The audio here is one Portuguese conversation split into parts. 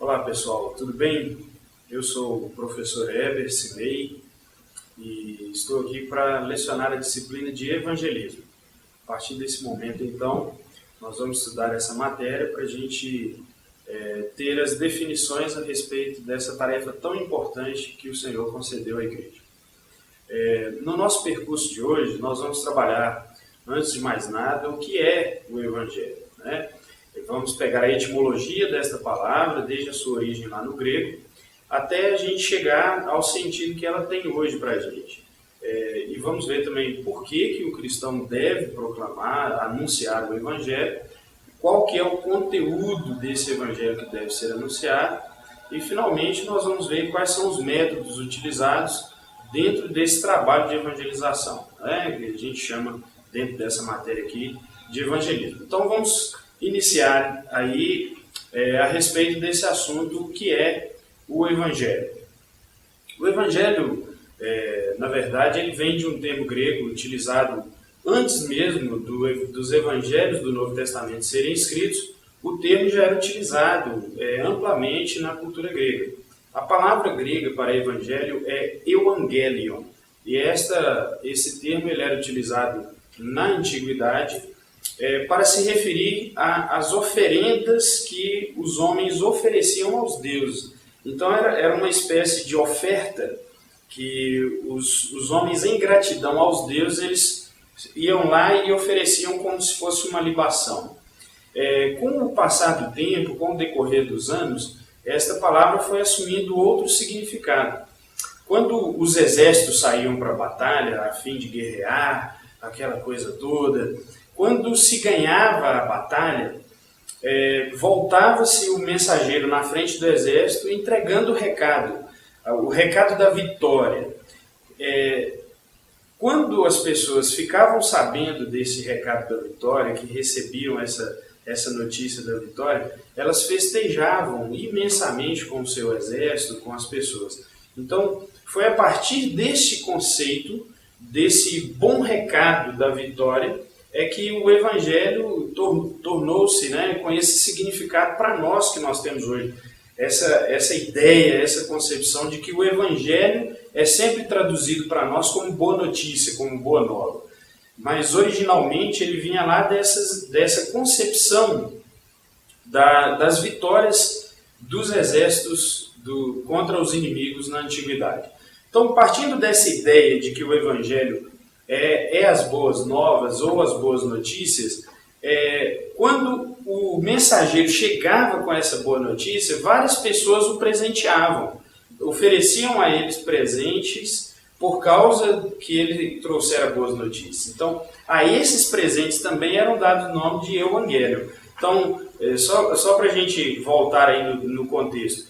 Olá pessoal, tudo bem? Eu sou o professor Heber Simei e estou aqui para lecionar a disciplina de evangelismo. A partir desse momento, então, nós vamos estudar essa matéria para a gente ter as definições a respeito dessa tarefa tão importante que o Senhor concedeu à igreja. No nosso percurso de hoje, nós vamos trabalhar, antes de mais nada, o que é o Evangelho, né? Vamos pegar a etimologia desta palavra, desde a sua origem lá no grego, até a gente chegar ao sentido que ela tem hoje para a gente. E vamos ver também por que o cristão deve proclamar, anunciar o Evangelho, qual que é o conteúdo desse Evangelho que deve ser anunciado, e finalmente nós vamos ver quais são os métodos utilizados dentro desse trabalho de evangelização, né? Que a gente chama, dentro dessa matéria aqui, de evangelismo. Então vamos iniciar aí a respeito desse assunto, que é o Evangelho. O Evangelho, na verdade, ele vem de um termo grego utilizado antes mesmo dos Evangelhos do Novo Testamento serem escritos. O termo já era utilizado amplamente na cultura grega. A palavra grega para evangelho é euangelion, e esse termo ele era utilizado na antiguidade para se referir às oferendas que os homens ofereciam aos deuses. Então era uma espécie de oferta que os homens, em gratidão aos deuses, eles iam lá e ofereciam como se fosse uma libação. Com o passar do tempo, com o decorrer dos anos, esta palavra foi assumindo outro significado. Quando os exércitos saíam para a batalha a fim de guerrear, aquela coisa toda, quando se ganhava a batalha, voltava-se o mensageiro na frente do exército entregando o recado da vitória. Quando as pessoas ficavam sabendo desse recado da vitória, que recebiam essa notícia da vitória, elas festejavam imensamente com o seu exército, com as pessoas. Então, foi a partir desse conceito, desse bom recado da vitória, que o Evangelho tornou-se, né, com esse significado para nós que nós temos hoje. Essa ideia, essa concepção de que o Evangelho é sempre traduzido para nós como boa notícia, como boa nova. Mas originalmente ele vinha lá dessa concepção das vitórias dos exércitos contra os inimigos na antiguidade. Então, partindo dessa ideia de que o Evangelho é as boas novas ou as boas notícias, quando o mensageiro chegava com essa boa notícia, várias pessoas o presenteavam, ofereciam a eles presentes por causa que ele trouxera boas notícias. Então, a esses presentes também eram dados o nome de Euangelion. Então, só para a gente voltar aí no contexto.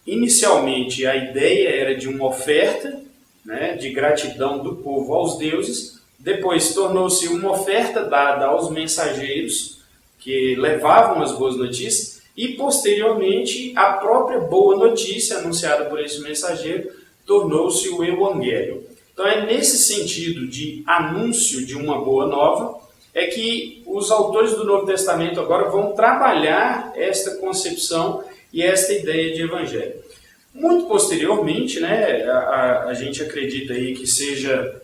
Inicialmente, a ideia era de uma oferta, né, de gratidão do povo aos deuses. Depois, tornou-se uma oferta dada aos mensageiros que levavam as boas notícias. E, posteriormente, a própria boa notícia anunciada por esse mensageiro tornou-se o Evangelho. Então é nesse sentido de anúncio de uma boa nova que os autores do Novo Testamento agora vão trabalhar esta concepção e esta ideia de Evangelho. Muito posteriormente, né, a gente acredita aí que seja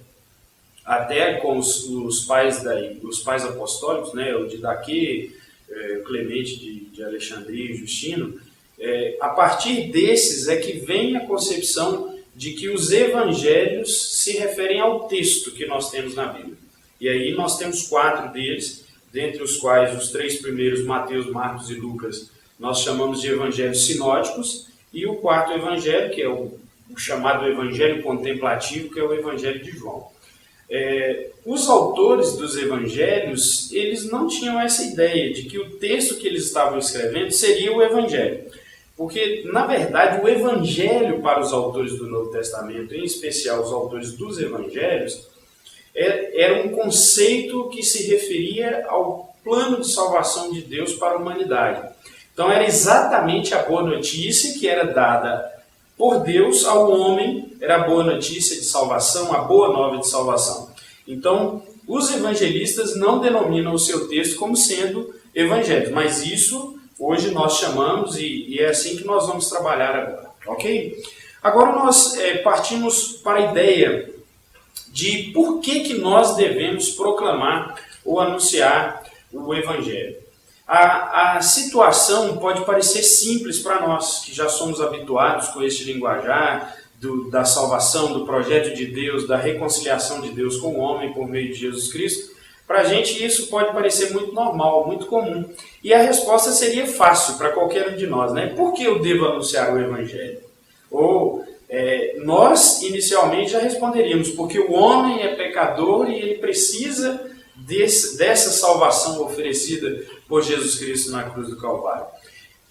até com os pais apostólicos, né, o Didaquê, Clemente de Alexandria e Justino, a partir desses que vem a concepção de que os evangelhos se referem ao texto que nós temos na Bíblia. E aí nós temos 4 deles, dentre os quais os 3 primeiros, Mateus, Marcos e Lucas, nós chamamos de evangelhos sinóticos, e o 4º evangelho, que é o chamado evangelho contemplativo, que é o evangelho de João. Os autores dos evangelhos, eles não tinham essa ideia de que o texto que eles estavam escrevendo seria o evangelho. Porque, na verdade, o Evangelho para os autores do Novo Testamento, em especial os autores dos Evangelhos, era um conceito que se referia ao plano de salvação de Deus para a humanidade. Então, era exatamente a boa notícia que era dada por Deus ao homem, era a boa notícia de salvação, a boa nova de salvação. Então, os evangelistas não denominam o seu texto como sendo evangelhos, mas isso hoje nós chamamos, e é assim que nós vamos trabalhar agora, ok? Agora nós partimos para a ideia de por que nós devemos proclamar ou anunciar o Evangelho. A situação pode parecer simples para nós, que já somos habituados com este linguajar da salvação, do projeto de Deus, da reconciliação de Deus com o homem por meio de Jesus Cristo. Para a gente isso pode parecer muito normal, muito comum. E a resposta seria fácil para qualquer um de nós, né? Por que eu devo anunciar o Evangelho? Ou nós inicialmente já responderíamos, porque o homem é pecador e ele precisa dessa salvação oferecida por Jesus Cristo na cruz do Calvário.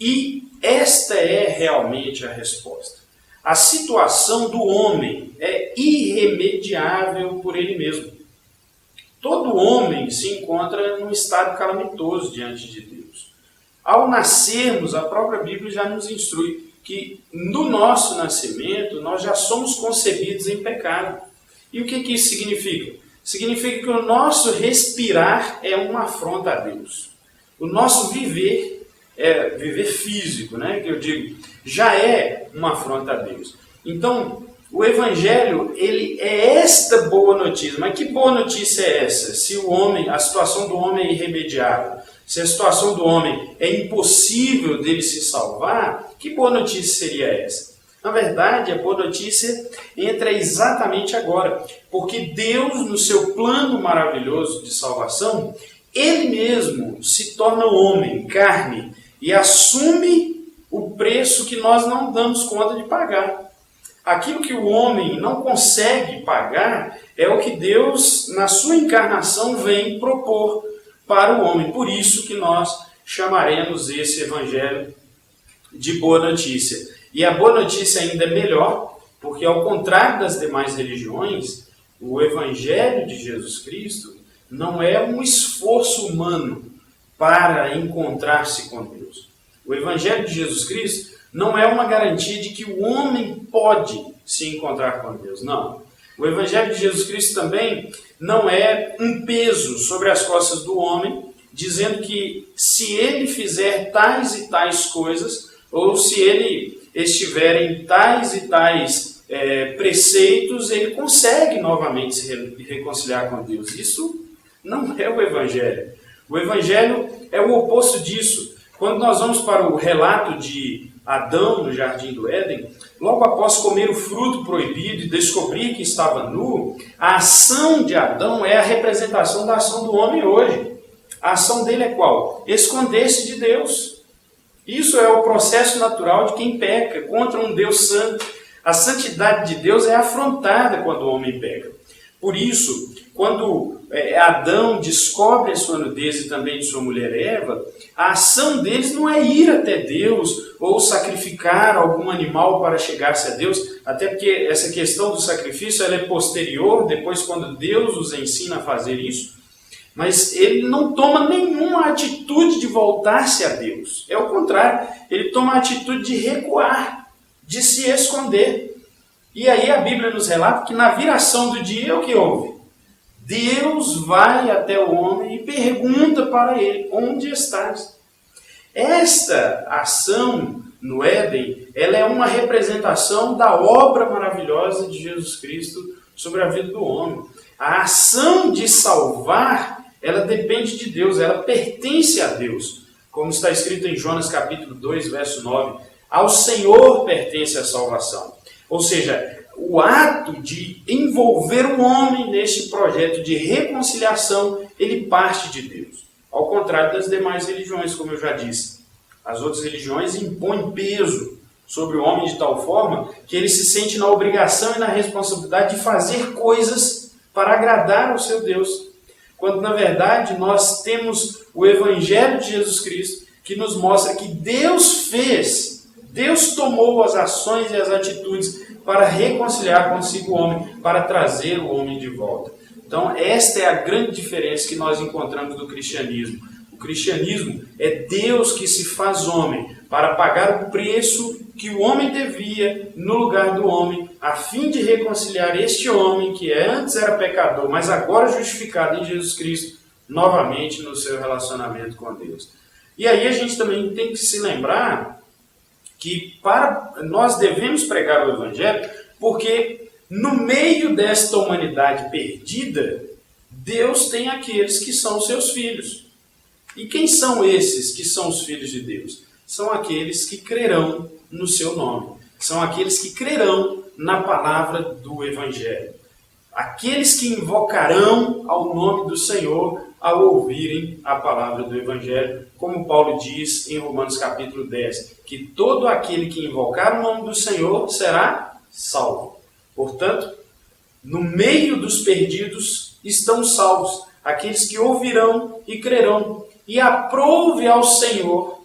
E esta é realmente a resposta. A situação do homem é irremediável por ele mesmo. Todo homem se encontra num estado calamitoso diante de Deus. Ao nascermos, a própria Bíblia já nos instrui que no nosso nascimento nós já somos concebidos em pecado. E o que isso significa? Significa que o nosso respirar é uma afronta a Deus. O nosso viver, viver físico, né, que eu digo, já é uma afronta a Deus. Então, o Evangelho, ele é esta boa notícia. Mas que boa notícia é essa? Se a situação do homem é irremediável, se a situação do homem é impossível dele se salvar, que boa notícia seria essa? Na verdade, a boa notícia entra exatamente agora, porque Deus, no seu plano maravilhoso de salvação, Ele mesmo se torna homem, carne, e assume o preço que nós não damos conta de pagar. Aquilo que o homem não consegue pagar é o que Deus, na sua encarnação, vem propor para o homem. Por isso que nós chamaremos esse Evangelho de boa notícia. E a boa notícia ainda é melhor, porque ao contrário das demais religiões, o Evangelho de Jesus Cristo não é um esforço humano para encontrar-se com Deus. O Evangelho de Jesus Cristo não é uma garantia de que o homem pode se encontrar com Deus, não. O Evangelho de Jesus Cristo também não é um peso sobre as costas do homem, dizendo que se ele fizer tais e tais coisas, ou se ele estiver em tais e tais preceitos, ele consegue novamente se reconciliar com Deus. Isso não é o Evangelho. O Evangelho é o oposto disso. Quando nós vamos para o relato de Adão no Jardim do Éden, logo após comer o fruto proibido e descobrir que estava nu, a ação de Adão é a representação da ação do homem hoje. A ação dele é qual? Esconder-se de Deus. Isso é o processo natural de quem peca contra um Deus santo. A santidade de Deus é afrontada quando o homem peca. Por isso, quando Adão descobre a sua nudez e também de sua mulher Eva, a ação deles não é ir até Deus ou sacrificar algum animal para chegar-se a Deus, até porque essa questão do sacrifício ela é posterior, depois quando Deus os ensina a fazer isso, mas ele não toma nenhuma atitude de voltar-se a Deus. É o contrário, ele toma a atitude de recuar, de se esconder. E aí a Bíblia nos relata que na viração do dia, o que houve? Deus vai até o homem e pergunta para ele, onde estás? Esta ação no Éden, ela é uma representação da obra maravilhosa de Jesus Cristo sobre a vida do homem. A ação de salvar, ela depende de Deus, ela pertence a Deus. Como está escrito em Jonas capítulo 2, verso 9, ao Senhor pertence a salvação. Ou seja, o ato de envolver o homem neste projeto de reconciliação, ele parte de Deus. Ao contrário das demais religiões, como eu já disse. As outras religiões impõem peso sobre o homem de tal forma que ele se sente na obrigação e na responsabilidade de fazer coisas para agradar ao seu Deus. Quando, na verdade, nós temos o Evangelho de Jesus Cristo, que nos mostra que Deus fez, Deus tomou as ações e as atitudes para reconciliar consigo o homem, para trazer o homem de volta. Então, esta é a grande diferença que nós encontramos do cristianismo. O cristianismo é Deus que se faz homem para pagar o preço que o homem devia no lugar do homem, a fim de reconciliar este homem que antes era pecador, mas agora justificado em Jesus Cristo, novamente no seu relacionamento com Deus. E aí a gente também tem que se lembrar que nós devemos pregar o Evangelho, porque no meio desta humanidade perdida, Deus tem aqueles que são seus filhos. E quem são esses que são os filhos de Deus? São aqueles que crerão no seu nome. São aqueles que crerão na palavra do Evangelho. Aqueles que invocarão ao nome do Senhor ao ouvirem a palavra do Evangelho, como Paulo diz em Romanos capítulo 10, que todo aquele que invocar o nome do Senhor será salvo. Portanto, no meio dos perdidos estão salvos, aqueles que ouvirão e crerão, e aprove ao Senhor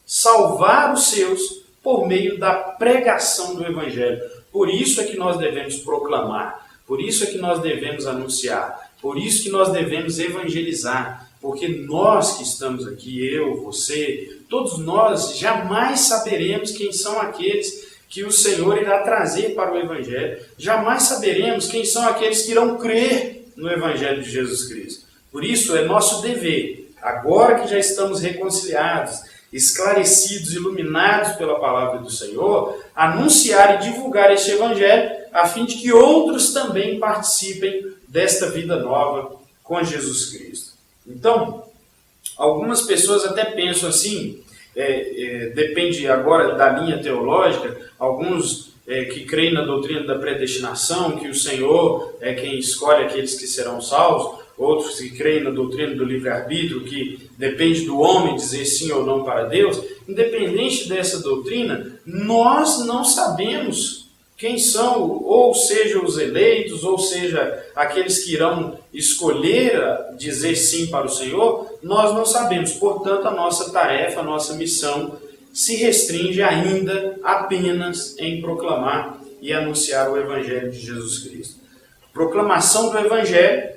salvar os seus por meio da pregação do Evangelho. Por isso é que nós devemos proclamar, por isso é que nós devemos anunciar, por isso que nós devemos evangelizar, porque nós que estamos aqui, eu, você, todos nós jamais saberemos quem são aqueles que o Senhor irá trazer para o Evangelho. Jamais saberemos quem são aqueles que irão crer no Evangelho de Jesus Cristo. Por isso é nosso dever, agora que já estamos reconciliados, esclarecidos, iluminados pela palavra do Senhor, anunciar e divulgar este Evangelho, a fim de que outros também participem desta vida nova com Jesus Cristo. Então, algumas pessoas até pensam assim, depende agora da linha teológica, alguns que creem na doutrina da predestinação, que o Senhor é quem escolhe aqueles que serão salvos, outros que creem na doutrina do livre-arbítrio, que depende do homem dizer sim ou não para Deus. Independente dessa doutrina, nós não sabemos quem são, ou seja, os eleitos, ou seja, aqueles que irão escolher dizer sim para o Senhor, nós não sabemos. Portanto, a nossa tarefa, a nossa missão se restringe ainda apenas em proclamar e anunciar o Evangelho de Jesus Cristo. Proclamação do Evangelho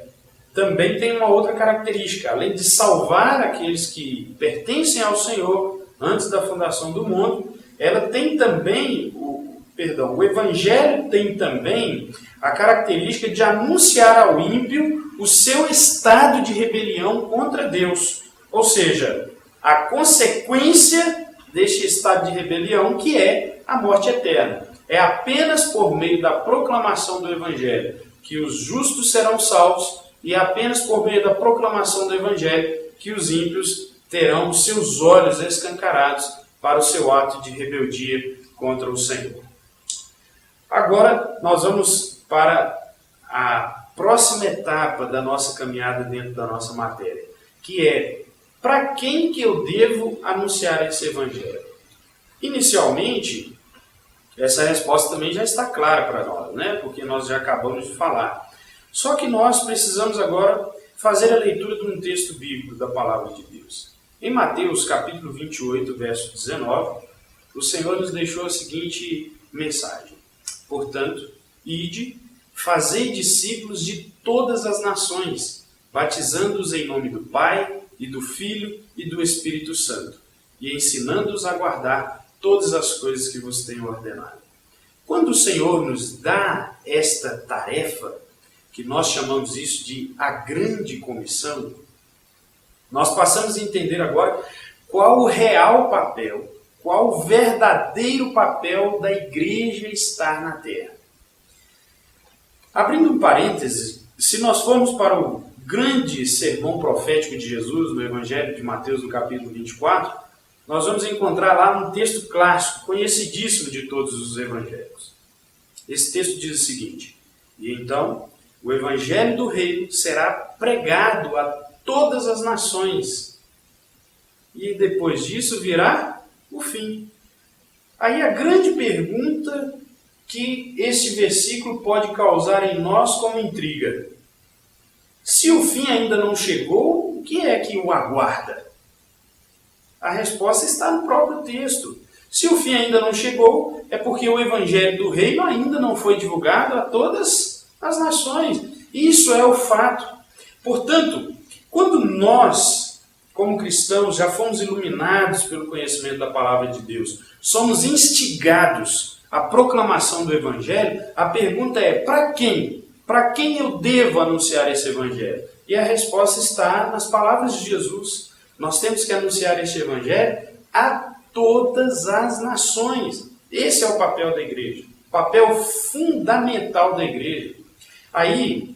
também tem uma outra característica. Além de salvar aqueles que pertencem ao Senhor antes da fundação do mundo, ela tem também, o Evangelho tem também a característica de anunciar ao ímpio o seu estado de rebelião contra Deus. Ou seja, a consequência deste estado de rebelião, que é a morte eterna. É apenas por meio da proclamação do Evangelho que os justos serão salvos, e é apenas por meio da proclamação do Evangelho que os ímpios terão seus olhos escancarados para o seu ato de rebeldia contra o Senhor. Agora nós vamos para a próxima etapa da nossa caminhada dentro da nossa matéria, que é: para quem que eu devo anunciar esse Evangelho? Inicialmente, essa resposta também já está clara para nós, né? Porque nós já acabamos de falar. Só que nós precisamos agora fazer a leitura de um texto bíblico da Palavra de Deus. Em Mateus capítulo 28, verso 19, o Senhor nos deixou a seguinte mensagem: portanto, ide, fazei discípulos de todas as nações, batizando-os em nome do Pai, e do Filho e do Espírito Santo, e ensinando-os a guardar todas as coisas que vos tenho ordenado. Quando o Senhor nos dá esta tarefa, que nós chamamos isso de a grande comissão, nós passamos a entender agora qual o real papel, qual o verdadeiro papel da igreja estar na terra. Abrindo um parêntese, se nós formos para o grande sermão profético de Jesus, no Evangelho de Mateus, no capítulo 24, nós vamos encontrar lá um texto clássico, conhecidíssimo de todos os evangélicos. Esse texto diz o seguinte: e então o Evangelho do Reino será pregado a todas as nações, e depois disso virá o fim. Aí a grande pergunta que este versículo pode causar em nós como intriga: se o fim ainda não chegou, o que é que o aguarda? A resposta está no próprio texto. Se o fim ainda não chegou, é porque o Evangelho do Reino ainda não foi divulgado a todas as nações. Isso é o fato. Portanto, quando nós, como cristãos, já fomos iluminados pelo conhecimento da Palavra de Deus, somos instigados à proclamação do Evangelho, a pergunta é: para quem? Para quem eu devo anunciar esse Evangelho? E a resposta está nas palavras de Jesus, Nós temos que anunciar este evangelho a todas as nações. Esse é o papel da igreja, o papel fundamental da igreja. Aí,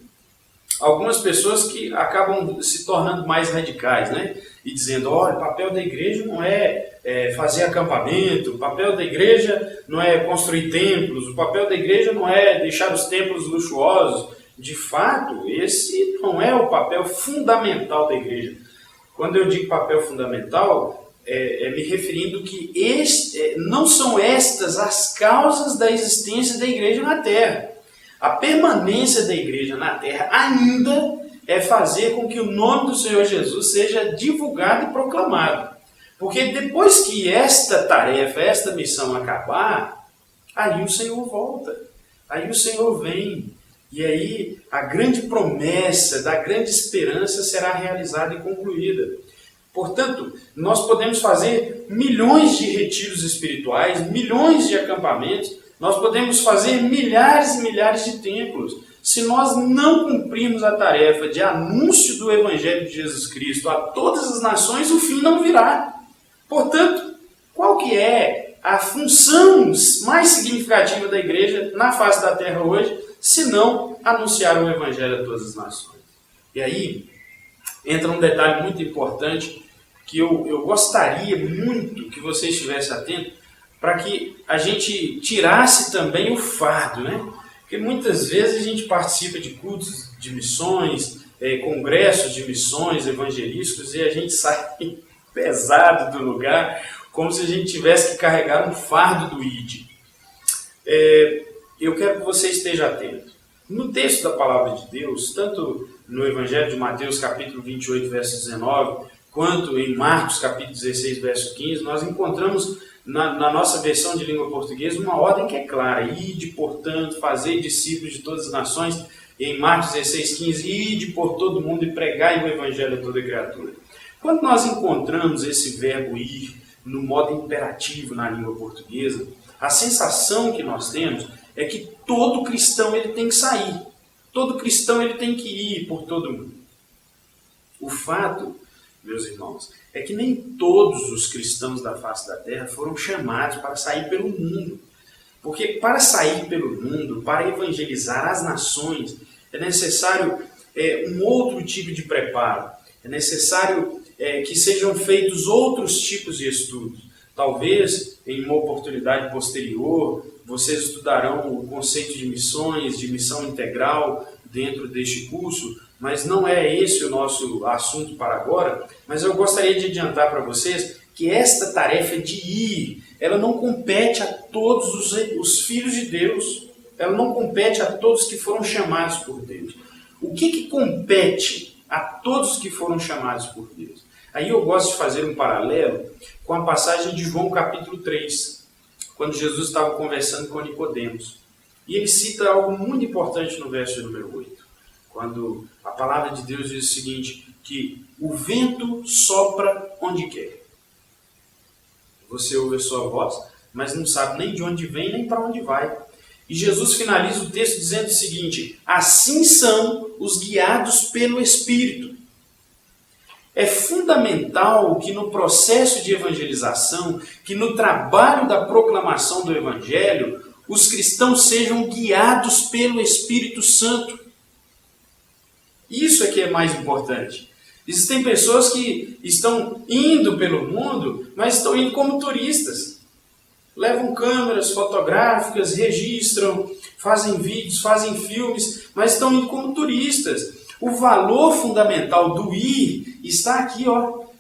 algumas pessoas que acabam se tornando mais radicais, né? E dizendo, olha, o papel da igreja não é fazer acampamento, o papel da igreja não é construir templos, o papel da igreja não é deixar os templos luxuosos. De fato, esse não é o papel fundamental da igreja. Quando eu digo papel fundamental, me referindo que não são estas as causas da existência da igreja na terra. A permanência da igreja na terra ainda é fazer com que o nome do Senhor Jesus seja divulgado e proclamado. Porque depois que esta tarefa, esta missão acabar, aí o Senhor volta, aí o Senhor vem. E aí a grande promessa da grande esperança será realizada e concluída. Portanto, nós podemos fazer milhões de retiros espirituais, milhões de acampamentos, nós podemos fazer milhares e milhares de templos. Se nós não cumprirmos a tarefa de anúncio do Evangelho de Jesus Cristo a todas as nações, o fim não virá. Portanto, qual que é a função mais significativa da igreja na face da terra hoje, se não anunciar o Evangelho a todas as nações? E aí entra um detalhe muito importante que eu gostaria muito que você estivesse atento, para que a gente tirasse também o fardo, né? Porque muitas vezes a gente participa de cultos de missões, congressos de missões evangelísticos, e a gente sai pesado do lugar, como se a gente tivesse que carregar um fardo do ID. Eu quero que você esteja atento. No texto da Palavra de Deus, tanto no Evangelho de Mateus, capítulo 28, verso 19, quanto em Marcos, capítulo 16, verso 15, nós encontramos na nossa versão de língua portuguesa uma ordem que é clara: ide, portanto, fazei discípulos de todas as nações. E em Marcos 16, 15, ide por todo mundo e pregai o Evangelho a toda criatura. Quando nós encontramos esse verbo ir no modo imperativo na língua portuguesa, a sensação que nós temos é que todo cristão ele tem que sair. Todo cristão ele tem que ir por todo mundo. O fato, meus irmãos, é que nem todos os cristãos da face da terra foram chamados para sair pelo mundo. Porque para sair pelo mundo, para evangelizar as nações, é necessário um outro tipo de preparo. É necessário que sejam feitos outros tipos de estudos. Talvez, em uma oportunidade posterior, vocês estudarão o conceito de missões, de missão integral dentro deste curso, mas não é esse o nosso assunto para agora. Mas eu gostaria de adiantar para vocês que esta tarefa de ir, ela não compete a todos os filhos de Deus, ela não compete a todos que foram chamados por Deus. O que compete a todos que foram chamados por Deus? Aí eu gosto de fazer um paralelo com a passagem de João capítulo 3, quando Jesus estava conversando com Nicodemos. E ele cita algo muito importante no verso número 8, quando a palavra de Deus diz o seguinte, que o vento sopra onde quer. Você ouve a sua voz, mas não sabe nem de onde vem, nem para onde vai. E Jesus finaliza o texto dizendo o seguinte: assim são os guiados pelo Espírito. É fundamental que no processo de evangelização, que no trabalho da proclamação do Evangelho, os cristãos sejam guiados pelo Espírito Santo. Isso é que é mais importante. Existem pessoas que estão indo pelo mundo, mas estão indo como turistas. Levam câmeras fotográficas, registram, fazem vídeos, fazem filmes, mas estão indo como turistas. O valor fundamental do ir está aqui,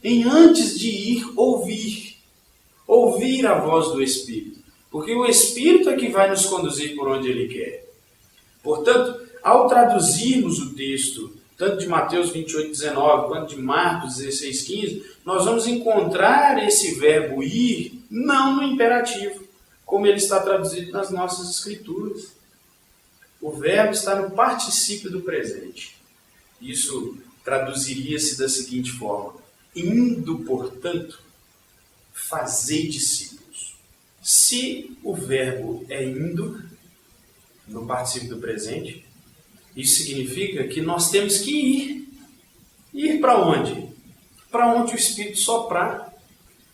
em antes de ir, ouvir. Ouvir a voz do Espírito. Porque o Espírito é que vai nos conduzir por onde Ele quer. Portanto, ao traduzirmos o texto, tanto de Mateus 28, 19, quanto de Marcos 16, 15, nós vamos encontrar esse verbo ir, não no imperativo, como ele está traduzido nas nossas escrituras. O verbo está no particípio do presente. Isso traduziria-se da seguinte forma: indo, portanto, fazei discípulos. Se o verbo é indo, no particípio do presente, isso significa que nós temos que ir. Ir para onde? para onde o Espírito soprar,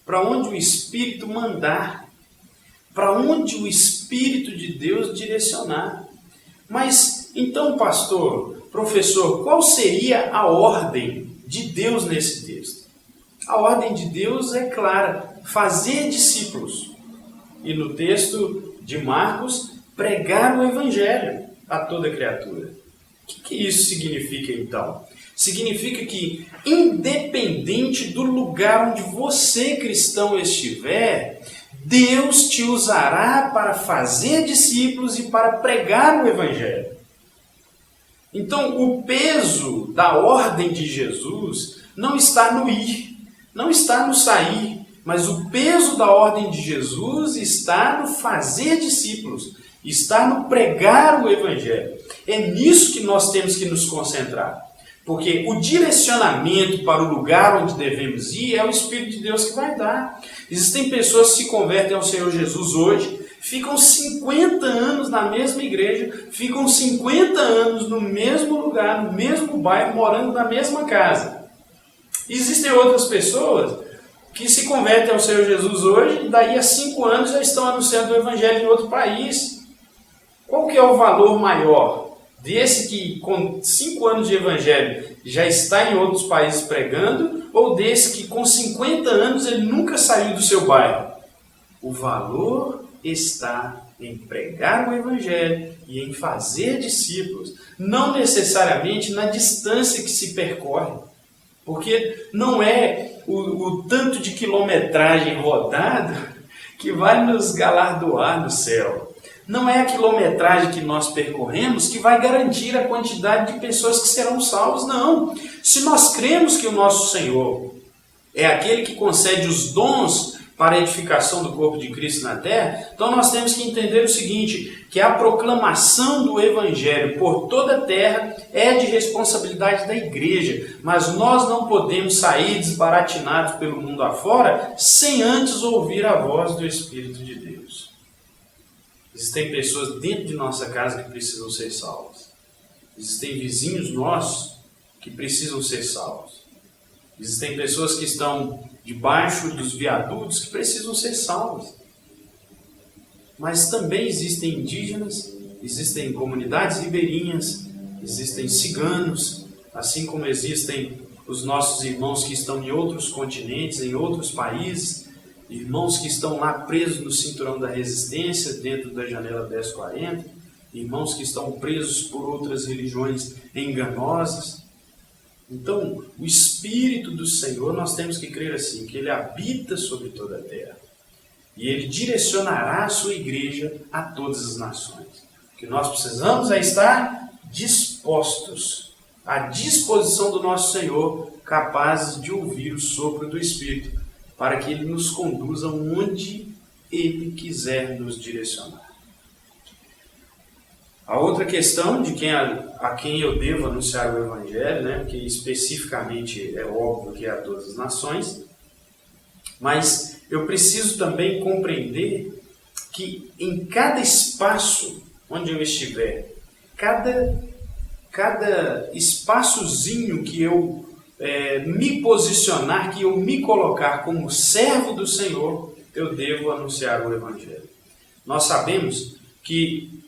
para onde o Espírito mandar, para onde o Espírito de Deus direcionar. Mas então, pastor, professor, qual seria a ordem de Deus nesse texto? A ordem de Deus é clara: fazer discípulos. E no texto de Marcos, pregar o Evangelho a toda criatura. O que isso significa então? Significa que, independente do lugar onde você, cristão, estiver, Deus te usará para fazer discípulos e para pregar o Evangelho. Então, o peso da ordem de Jesus não está no ir, não está no sair, mas o peso da ordem de Jesus está no fazer discípulos, está no pregar o Evangelho. É nisso que nós temos que nos concentrar. Porque o direcionamento para o lugar onde devemos ir é o Espírito de Deus que vai dar. Existem pessoas que se convertem ao Senhor Jesus hoje, ficam 50 anos na mesma igreja, ficam 50 anos no mesmo lugar, no mesmo bairro, morando na mesma casa. Existem outras pessoas que se convertem ao Senhor Jesus hoje e daí a 5 anos já estão anunciando o Evangelho em outro país. Qual que é o valor maior? Desse que com 5 anos de Evangelho já está em outros países pregando, ou desse que com 50 anos ele nunca saiu do seu bairro? O valor está em pregar o Evangelho e em fazer discípulos, não necessariamente na distância que se percorre, porque não é o tanto de quilometragem rodado que vai nos galardoar no céu. Não é a quilometragem que nós percorremos que vai garantir a quantidade de pessoas que serão salvas, não. Se nós cremos que o nosso Senhor é aquele que concede os dons para a edificação do corpo de Cristo na terra, então nós temos que entender o seguinte, que a proclamação do Evangelho por toda a terra é de responsabilidade da igreja, mas nós não podemos sair desbaratinados pelo mundo afora sem antes ouvir a voz do Espírito de Deus. Existem pessoas dentro de nossa casa que precisam ser salvas. Existem vizinhos nossos que precisam ser salvos. Existem pessoas que estão debaixo dos viadutos que precisam ser salvas. Mas também existem indígenas, existem comunidades ribeirinhas, existem ciganos, assim como existem os nossos irmãos que estão em outros continentes, em outros países, irmãos que estão lá presos no cinturão da resistência, dentro da janela 1040, irmãos que estão presos por outras religiões enganosas. Então, o Espírito do Senhor, nós temos que crer assim, que Ele habita sobre toda a terra. E Ele direcionará a sua igreja a todas as nações. O que nós precisamos é estar dispostos, à disposição do nosso Senhor, capazes de ouvir o sopro do Espírito, para que Ele nos conduza onde Ele quiser nos direcionar. A outra questão de a quem eu devo anunciar o Evangelho, né, que especificamente é óbvio que é a todas as nações, mas eu preciso também compreender que em cada espaço onde eu estiver, cada espaçozinho que eu me posicionar, que eu me colocar como servo do Senhor, eu devo anunciar o Evangelho. Nós sabemos que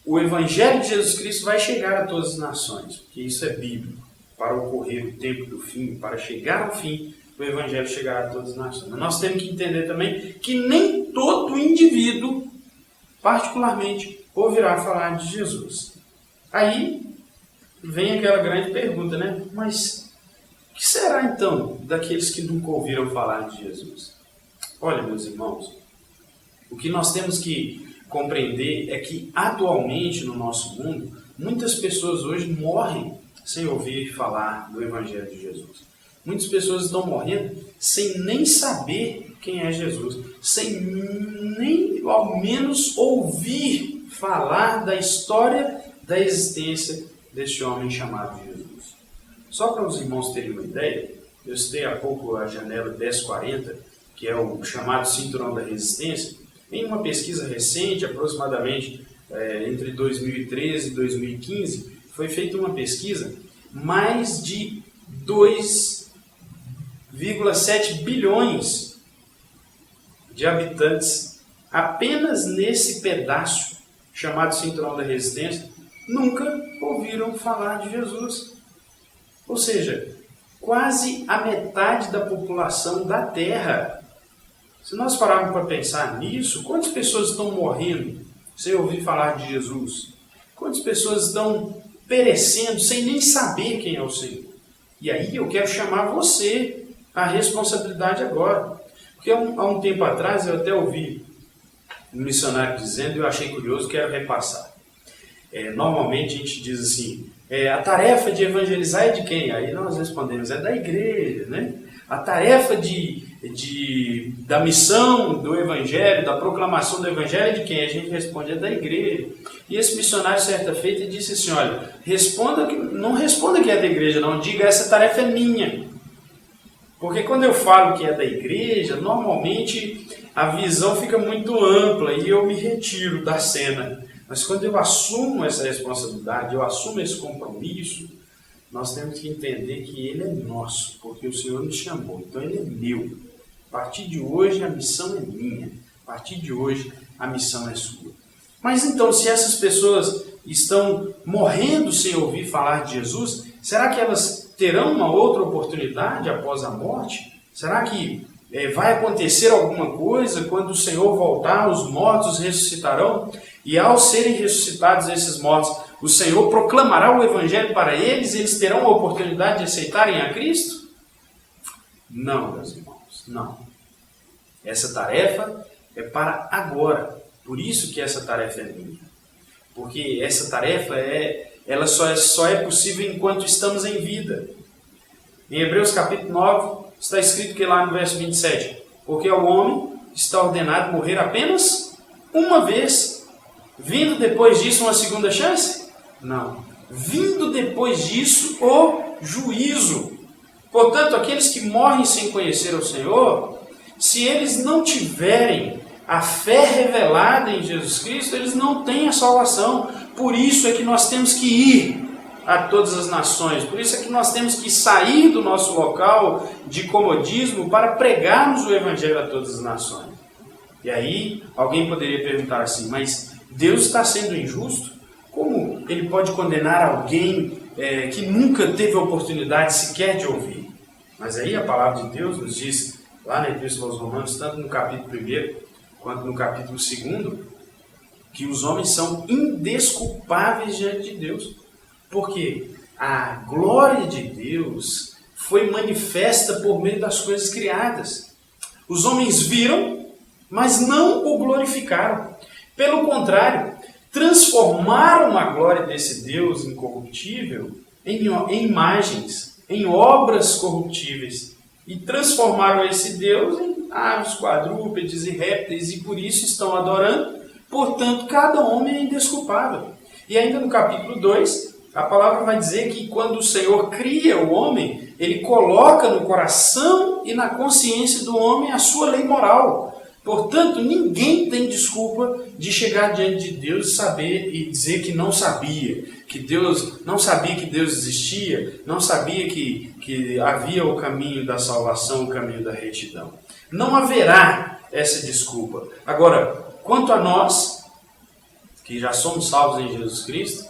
o Evangelho de Jesus Cristo vai chegar a todas as nações, porque isso é bíblico. Para ocorrer o tempo do fim, para chegar ao fim, o Evangelho chegará a todas as nações. Mas nós temos que entender também que nem todo indivíduo, particularmente, ouvirá falar de Jesus. Aí vem aquela grande pergunta, né? Mas o que será então daqueles que nunca ouviram falar de Jesus? Olha, meus irmãos, o que nós temos que compreender é que atualmente no nosso mundo, muitas pessoas hoje morrem sem ouvir falar do Evangelho de Jesus. Muitas pessoas estão morrendo sem nem saber quem é Jesus, sem nem ao menos ouvir falar da história da existência deste homem chamado Jesus. Só para os irmãos terem uma ideia, eu citei há pouco a janela 1040, que é o chamado cinturão da resistência. Em uma pesquisa recente, aproximadamente entre 2013 e 2015, foi feita uma pesquisa, mais de 2,5 1,7 bilhões de habitantes apenas nesse pedaço chamado Cinturão da Resistência nunca ouviram falar de Jesus. Ou seja, quase a metade da população da Terra. Se nós pararmos para pensar nisso, quantas pessoas estão morrendo sem ouvir falar de Jesus? Quantas pessoas estão perecendo sem nem saber quem é o Senhor? E aí eu quero chamar você à responsabilidade agora. Porque há um tempo atrás eu até ouvi um missionário dizendo, e eu achei curioso, quero repassar. Normalmente a gente diz assim, a tarefa de evangelizar é de quem? Aí nós respondemos, é da igreja, né? A tarefa da missão do evangelho, da proclamação do evangelho é de quem? A gente responde, é da igreja. E esse missionário, certa feita, disse assim, olha, não responda que é da igreja, não, diga, essa tarefa é minha. Porque quando eu falo que é da igreja, normalmente a visão fica muito ampla e eu me retiro da cena. Mas quando eu assumo essa responsabilidade, eu assumo esse compromisso, nós temos que entender que ele é nosso, porque o Senhor nos chamou, então ele é meu. A partir de hoje a missão é minha, a partir de hoje a missão é sua. Mas então, se essas pessoas estão morrendo sem ouvir falar de Jesus, será que elas terão uma outra oportunidade após a morte? Será que vai acontecer alguma coisa quando o Senhor voltar, os mortos ressuscitarão? E ao serem ressuscitados esses mortos, o Senhor proclamará o Evangelho para eles e eles terão a oportunidade de aceitarem a Cristo? Não, meus irmãos, não. Essa tarefa é para agora. Por isso que essa tarefa é minha. Porque essa tarefa ela só é possível enquanto estamos em vida. Em Hebreus capítulo 9, está escrito que lá no verso 27, porque ao homem está ordenado morrer apenas uma vez, vindo depois disso uma segunda chance? Não. Vindo depois disso o juízo. Portanto, aqueles que morrem sem conhecer o Senhor, se eles não tiverem a fé revelada em Jesus Cristo, eles não têm a salvação. Por isso é que nós temos que ir a todas as nações. Por isso é que nós temos que sair do nosso local de comodismo para pregarmos o Evangelho a todas as nações. E aí, alguém poderia perguntar assim, mas Deus está sendo injusto? Como ele pode condenar alguém que nunca teve a oportunidade sequer de ouvir? Mas aí a palavra de Deus nos diz, lá na Epístola aos Romanos, tanto no capítulo 1 quanto no capítulo 2, que os homens são indesculpáveis diante de Deus. Porque a glória de Deus foi manifesta por meio das coisas criadas. Os homens viram, mas não o glorificaram. Pelo contrário, transformaram a glória desse Deus incorruptível em imagens, em obras corruptíveis. E transformaram esse Deus em aves, quadrúpedes e répteis, e por isso estão adorando. Portanto, cada homem é indesculpável. E ainda no capítulo 2, a palavra vai dizer que quando o Senhor cria o homem, ele coloca no coração e na consciência do homem a sua lei moral. Portanto, ninguém tem desculpa de chegar diante de Deus e saber e dizer que não sabia, que Deus não sabia que Deus existia, não sabia que havia o caminho da salvação, o caminho da retidão. Não haverá essa desculpa. Agora, quanto a nós, que já somos salvos em Jesus Cristo,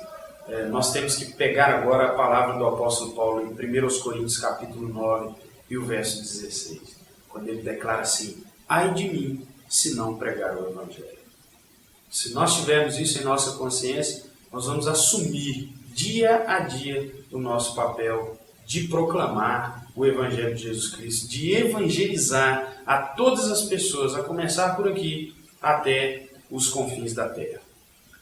nós temos que pegar agora a palavra do apóstolo Paulo em 1 Coríntios capítulo 9 e o verso 16, quando ele declara assim, ai de mim, se não pregar o Evangelho. Se nós tivermos isso em nossa consciência, nós vamos assumir dia a dia o nosso papel de proclamar o Evangelho de Jesus Cristo, de evangelizar a todas as pessoas, a começar por aqui, até os confins da terra.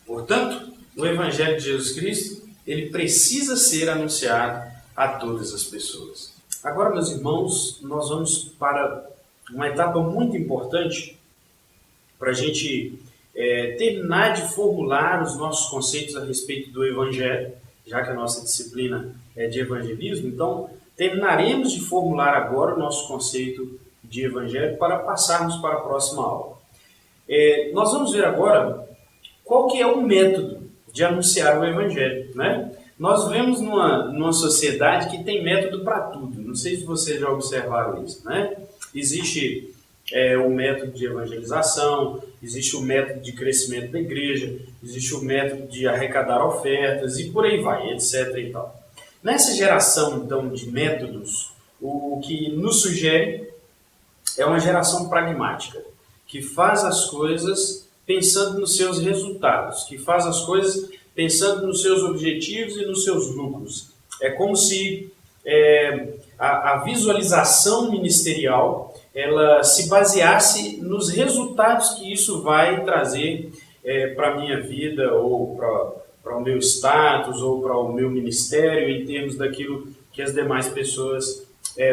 Portanto, o Evangelho de Jesus Cristo, ele precisa ser anunciado a todas as pessoas. Agora, meus irmãos, nós vamos para uma etapa muito importante para a gente terminar de formular os nossos conceitos a respeito do Evangelho, já que a nossa disciplina é de evangelismo. Então, terminaremos de formular agora o nosso conceito de Evangelho para passarmos para a próxima aula. Nós vamos ver agora qual que é o método de anunciar o Evangelho, né? Nós vivemos numa sociedade que tem método para tudo. Não sei se vocês já observaram isso, né? Existe o método de evangelização, existe o método de crescimento da igreja, existe o método de arrecadar ofertas e por aí vai, etc. e tal. Nessa geração, então, de métodos, o que nos sugere é uma geração pragmática, que faz as coisas pensando nos seus resultados, que faz as coisas pensando nos seus objetivos e nos seus lucros. É como se a visualização ministerial ela se baseasse nos resultados que isso vai trazer para a minha vida, ou para o meu status, ou para o meu ministério, em termos daquilo que as demais pessoas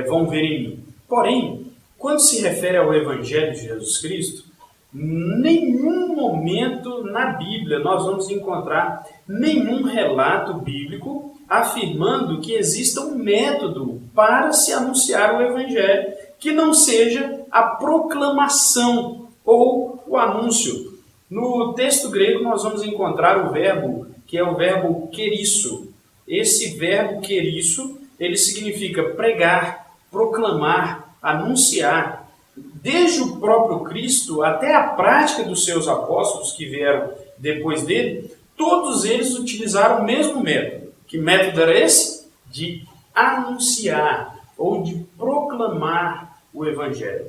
vão ver em mim. Porém, quando se refere ao Evangelho de Jesus Cristo, nenhum momento na Bíblia nós vamos encontrar nenhum relato bíblico afirmando que exista um método para se anunciar o Evangelho que não seja a proclamação ou o anúncio. No texto grego nós vamos encontrar o verbo, que é o verbo querisso. Esse verbo querisso, ele significa pregar, proclamar, anunciar. Desde o próprio Cristo até a prática dos seus apóstolos que vieram depois dele, todos eles utilizaram o mesmo método. Que método era esse? De anunciar ou de proclamar o Evangelho.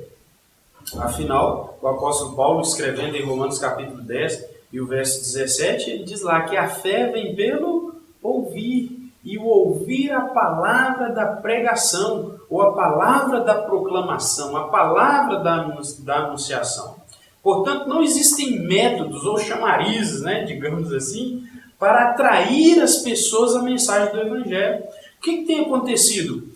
Afinal, o apóstolo Paulo, escrevendo em Romanos capítulo 10 e o verso 17, ele diz lá que a fé vem pelo ouvir, e o ouvir a palavra da pregação, ou a palavra da proclamação, a palavra da anunciação. Portanto, não existem métodos ou chamarizes, digamos assim, para atrair as pessoas à mensagem do Evangelho. O que tem acontecido?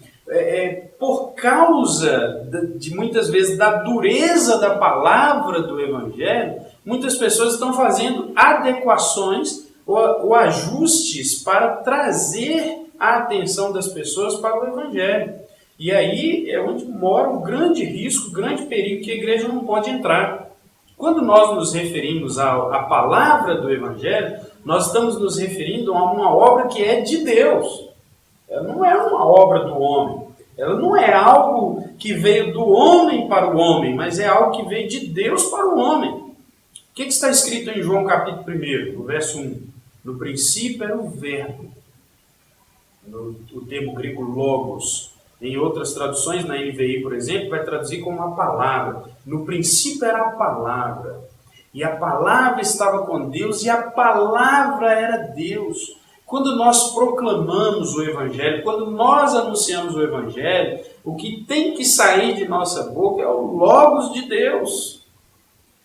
Por causa de muitas vezes da dureza da palavra do Evangelho, muitas pessoas estão fazendo adequações ou ajustes para trazer a atenção das pessoas para o Evangelho. E aí é onde mora o grande risco, o grande perigo que a igreja não pode entrar. Quando nós nos referimos à palavra do Evangelho, nós estamos nos referindo a uma obra que é de Deus. Ela não é uma obra do homem. Ela não é algo que veio do homem para o homem, mas é algo que veio de Deus para o homem. O que está escrito em João capítulo 1, no verso 1? No princípio era o verbo. O termo grego logos. Em outras traduções, na NVI, por exemplo, vai traduzir como a palavra. No princípio era a palavra. E a palavra estava com Deus e a palavra era Deus. Quando nós proclamamos o Evangelho, quando nós anunciamos o Evangelho, o que tem que sair de nossa boca é o Logos de Deus.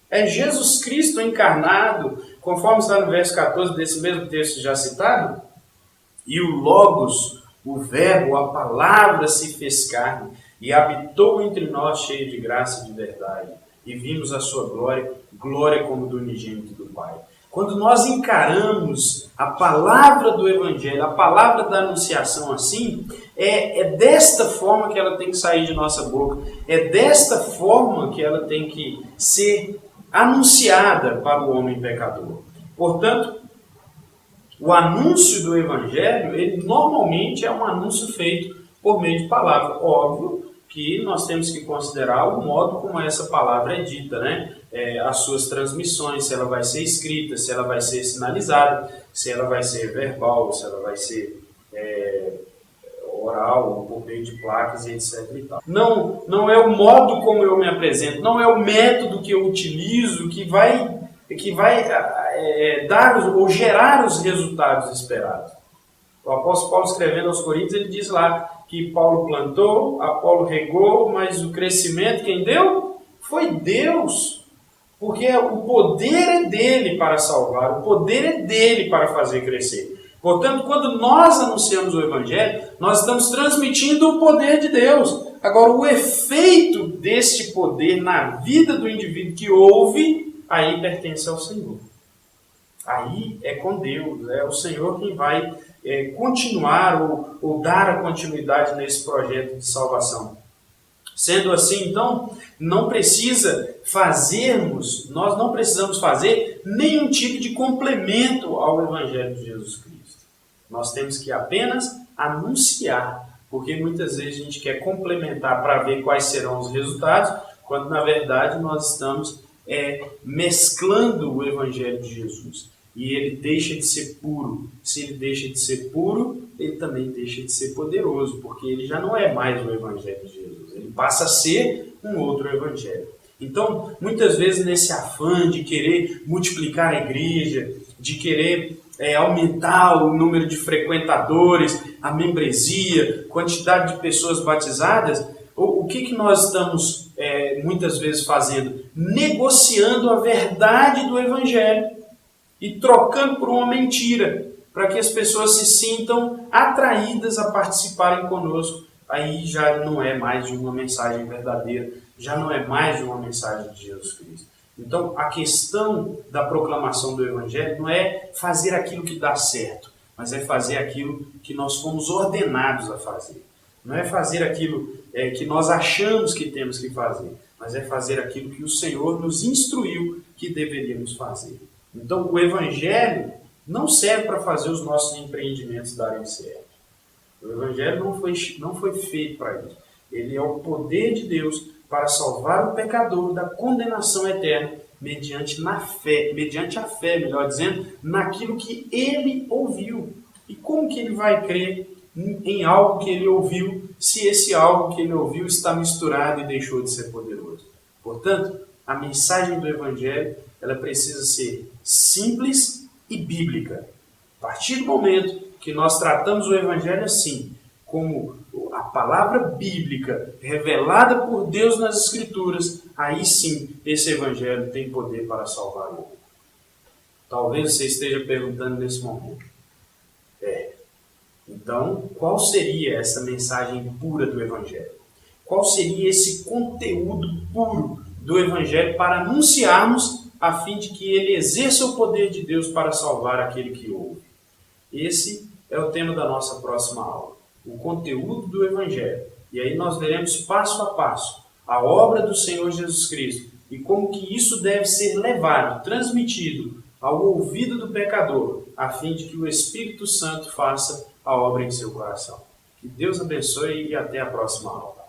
É Jesus Cristo encarnado, conforme está no verso 14 desse mesmo texto já citado. E o Logos, o Verbo, a palavra se fez carne e habitou entre nós cheio de graça e de verdade. E vimos a sua glória, glória como do unigênito do Pai. Quando nós encaramos a palavra do Evangelho, a palavra da anunciação assim, é desta forma que ela tem que sair de nossa boca. É desta forma que ela tem que ser anunciada para o homem pecador. Portanto, o anúncio do Evangelho, ele normalmente é um anúncio feito por meio de palavra. Óbvio que nós temos que considerar o modo como essa palavra é dita, as suas transmissões, se ela vai ser escrita, se ela vai ser sinalizada, se ela vai ser verbal, se ela vai ser oral, por meio de placas e etc. E tal. Não é o modo como eu me apresento, não é o método que eu utilizo que vai dar ou gerar os resultados esperados. O apóstolo Paulo, escrevendo aos Coríntios, ele diz lá que Paulo plantou, Apolo regou, mas o crescimento quem deu? Foi Deus. Porque o poder é dele para salvar, o poder é dele para fazer crescer. Portanto, quando nós anunciamos o Evangelho, nós estamos transmitindo o poder de Deus. Agora, o efeito deste poder na vida do indivíduo que ouve, aí pertence ao Senhor. Aí é com Deus, é o Senhor quem vai continuar ou dar a continuidade nesse projeto de salvação. Sendo assim, então, nós não precisamos fazer nenhum tipo de complemento ao Evangelho de Jesus Cristo. Nós temos que apenas anunciar, porque muitas vezes a gente quer complementar para ver quais serão os resultados, quando na verdade nós estamos mesclando o Evangelho de Jesus. E ele deixa de ser puro. Se ele deixa de ser puro, ele também deixa de ser poderoso, porque ele já não é mais o Evangelho de Jesus. Ele passa a ser um outro Evangelho. Então, muitas vezes nesse afã de querer multiplicar a igreja, de querer aumentar o número de frequentadores, a membresia, quantidade de pessoas batizadas, o que nós estamos muitas vezes fazendo? Negociando a verdade do Evangelho e trocando por uma mentira, para que as pessoas se sintam atraídas a participarem conosco. Aí já não é mais de uma mensagem verdadeira, já não é mais de uma mensagem de Jesus Cristo. Então, a questão da proclamação do Evangelho não é fazer aquilo que dá certo, mas é fazer aquilo que nós fomos ordenados a fazer. Não é fazer aquilo que nós achamos que temos que fazer, mas é fazer aquilo que o Senhor nos instruiu que deveríamos fazer. Então, o Evangelho não serve para fazer os nossos empreendimentos darem certo. O Evangelho não foi feito para isso. Ele é o poder de Deus para salvar o pecador da condenação eterna mediante a fé, melhor dizendo, naquilo que ele ouviu. E como que ele vai crer em algo que ele ouviu, se esse algo que ele ouviu está misturado e deixou de ser poderoso? Portanto, a mensagem do Evangelho ela precisa ser simples e bíblica. A partir do momento que nós tratamos o Evangelho assim, como a palavra bíblica revelada por Deus nas Escrituras, aí sim esse Evangelho tem poder para salvar o mundo. Talvez você esteja perguntando nesse momento. Então, qual seria essa mensagem pura do Evangelho? Qual seria esse conteúdo puro do Evangelho para anunciarmos a fim de que ele exerça o poder de Deus para salvar aquele que ouve? Esse é o tema da nossa próxima aula. O conteúdo do Evangelho. E aí nós veremos passo a passo a obra do Senhor Jesus Cristo e como que isso deve ser levado, transmitido ao ouvido do pecador, a fim de que o Espírito Santo faça a obra em seu coração. Que Deus abençoe e até a próxima aula.